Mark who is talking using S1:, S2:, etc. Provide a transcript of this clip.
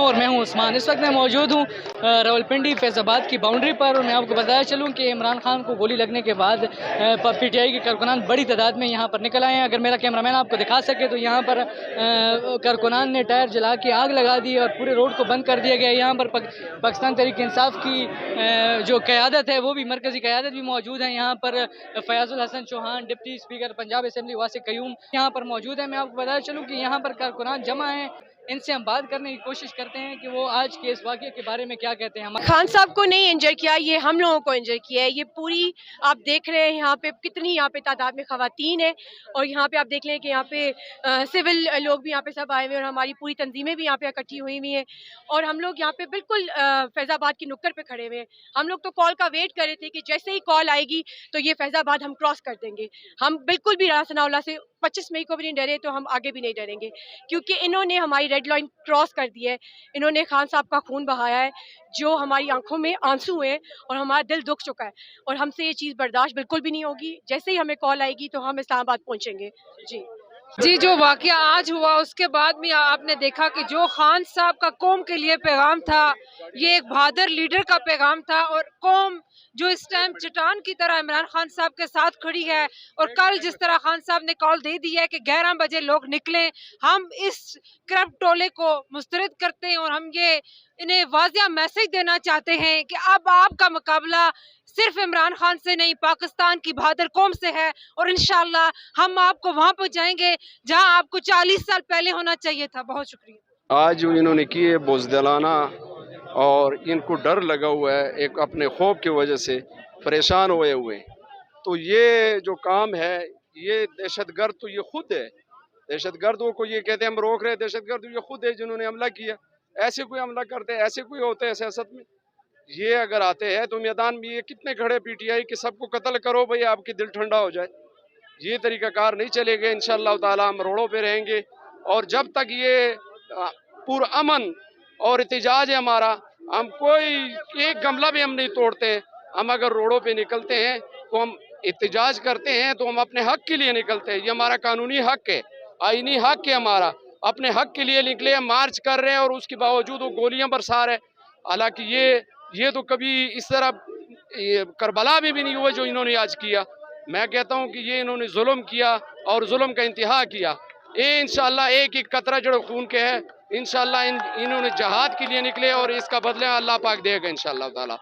S1: और मैं हूं उस्मान। इस वक्त मैं मौजूद हूं रावलपिंडी फैज़ाबाद की बाउंड्री पर, और मैं आपको बताया चलूं कि इमरान खान को गोली लगने के बाद पीटीआई के कारकुनान बड़ी तादाद में यहां पर निकल आए हैं। अगर मेरा कैमरामैन आपको दिखा सके तो यहां पर कारकुनान ने टायर जला के आग लगा दी और पूरे रोड को बंद कर दिया गया। यहां पर पाकिस्तान तहरीक इंसाफ की जो क़यादत है वो भी, मरकज़ी क़यादत भी मौजूद है। यहाँ पर Fayyazul Hasan Chohan, deputy speaker Punjab assembly Wasiq Qayyum यहाँ पर मौजूद है। मैं आपको बताया चलूँ कि यहाँ पर कारकुनान जमा हैं, इनसे हम बात करने की कोशिश करते हैं कि वो आज के इस वाक़ये के बारे में क्या कहते हैं।
S2: खान साहब को नहीं इंजर किया, ये हम लोगों को इंजर किया है। ये पूरी आप देख रहे हैं यहाँ पे कितनी यहाँ पे तादाद में ख़वातीन है, और यहाँ पे आप देख लें कि यहाँ पे सिविल लोग भी यहाँ पे सब आए हुए हैं, और हमारी पूरी तंजीमें भी यहाँ पे इकट्ठी हुई हुई हैं, और हम लोग यहाँ पे बिल्कुल फैज़ाबाद की नुक्कड़ पे खड़े हुए हैं। हम लोग तो कॉल का वेट कर रहे थे कि जैसे ही कॉल आएगी तो ये फैज़ाबाद हम क्रॉस कर देंगे। हम बिल्कुल भी राना सनाउल्लाह से 25 मई को भी नहीं डरे, तो हम आगे भी नहीं डरेंगे, क्योंकि इन्होंने हमारी रेड लाइन क्रॉस कर दी है। इन्होंने खान साहब का खून बहाया है, जो हमारी आंखों में आंसू हैं, और हमारा दिल दुख चुका है, और हमसे ये चीज़ बर्दाश्त बिल्कुल भी नहीं होगी। जैसे ही हमें कॉल आएगी तो हम इस्लामाबाद पहुंचेंगे। जी,
S3: जो वाक़या आज हुआ उसके बाद भी आपने देखा कि जो खान साहब का कौम के लिए पैगाम था, ये एक बहादुर लीडर का पैगाम था, और कौम जो इस टाइम चट्टान की तरह इमरान खान साहब के साथ खड़ी है। और कल जिस तरह खान साहब ने कॉल दे दी है कि 11 बजे लोग निकलें, हम इस करप्ट टोले को मुस्तरद करते हैं, और हम ये इन्हें वाज़िया मैसेज देना चाहते हैं कि अब आपका मुकाबला सिर्फ इमरान खान से नहीं, पाकिस्तान की बहादुर कौम से है, और इंशाल्लाह हम आपको वहां पहुंचाएंगे जहां आपको 40 साल पहले होना चाहिए था। बहुत शुक्रिया।
S4: आज जो इन्होंने किए बुज़दिलाना, और इनको डर लगा हुआ है, एक अपने खौफ की वजह से परेशान हुए हुए, तो ये जो काम है ये दहशतगर्द तो ये खुद है। दहशतगर्दों को ये कहते हैं हम रोक रहे हैं, दहशतगर्द ये खुद है जिन्होंने हमला किया। ऐसे कोई हमला करते हैं, ऐसे कोई होते हैं सियासत में? ये अगर आते हैं तो मैदान में ये कितने खड़े पीटीआई कि सबको कत्ल करो भाई, आपकी दिल ठंडा हो जाए। ये तरीक़ाकार नहीं चलेगा। इंशाअल्लाह ताला हम रोडों पे रहेंगे, और जब तक ये पुरअमन और एहतजाज है हमारा, हम कोई एक गमला भी हम नहीं तोड़ते। हम अगर रोडों पे निकलते हैं तो हम एहतजाज करते हैं, तो हम अपने हक के लिए निकलते हैं। ये हमारा कानूनी हक है, आईनी हक है हमारा। अपने हक के लिए निकले, मार्च कर रहे हैं, और उसके बावजूद वो गोलियां बरसा रहे। हालांकि ये तो कभी इस तरह करबला में भी नहीं हुआ जो इन्होंने आज किया। मैं कहता हूं कि ये इन्होंने जुल्म किया, और जुल्म का इंतहा किया। ये इंशाअल्लाह एक एक कतरा जो खून के है, इंशाअल्लाह इन्होंने जहाद के लिए निकले, और इसका बदला अल्लाह पाक देगा इंशाअल्लाह ताला।